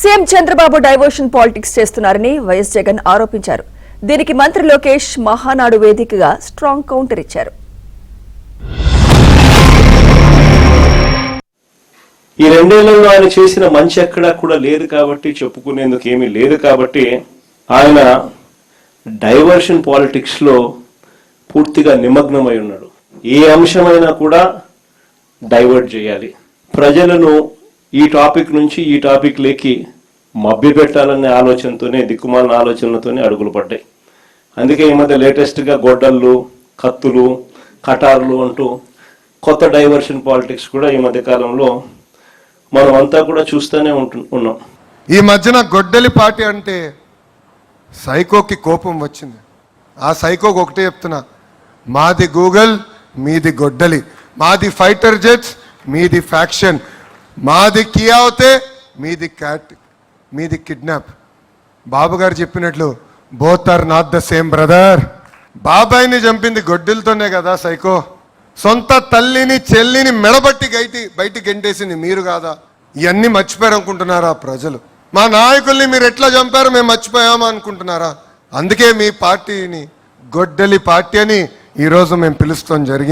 CM Chandrababu diversion politics చేస్తున్నారని YS Jagan ఆరోపించారు. దీనికి మంత్రి లోకేష్ మహానాడు వేదికగా స్ట్రాంగ్ కౌంటర్ ఇచ్చారు. ఈ రెండేళ్లలో ఆయన చేసిన మంచి ఎక్కడా కూడా లేదు కాబట్టి, చెప్పుకునేందుకు ఏమీ లేదు కాబట్టి ఆయన డైవర్షన్ పాలిటిక్స్ లో పూర్తిగా నిమగ్నమై ఉన్నాడు. ఏ అంశమైనా కూడా డైవర్ట్ చేయాలి, ప్రజలను ఈ టాపిక్ నుంచి ఈ టాపిక్ లేకి మభ్యపెట్టాలనే ఆలోచనతోనే, దిక్కుమాలిన ఆలోచనలతోనే అడుగులు పడ్డాయి. అందుకే ఈ మధ్య లేటెస్ట్గా గొడ్డళ్ళు, కత్తులు, కటార్లు అంటూ కొత్త డైవర్షన్ పాలిటిక్స్ కూడా ఈ మధ్య కాలంలో మనం అంతా కూడా చూస్తూనే ఉన్నాం. ఈ మధ్యన గొడ్డలి పార్టీ అంటే సైకోకి కోపం వచ్చింది. ఆ సైకోకి ఒకటే చెప్తున్నా, మాది గూగుల్, మీది గొడ్డలి, మాది ఫైటర్ జెట్స్, మీది ఫ్యాక్షన్, మాది కియా అవుతే మీది క్యాట్, మీది కిడ్నాప్. బాబు గారు చెప్పినట్లు both are not the same brother. బాబాయిని చంపింది గొడ్డలతోనే కదా సైకో. సొంత తల్లిని చెల్లిని మెడబట్టి బయటికి గెంటేసింది మీరు కాదా? ఇవన్నీ మర్చిపోయారు అనుకుంటున్నారా ప్రజలు? మా నాయకుల్ని మీరు ఎట్లా చంపారో మేము మర్చిపోయామా అనుకుంటున్నారా? అందుకే మీ పార్టీని గొడ్డలి పార్టీ అని ఈరోజు మేము పిలుస్తాం జరిగింది.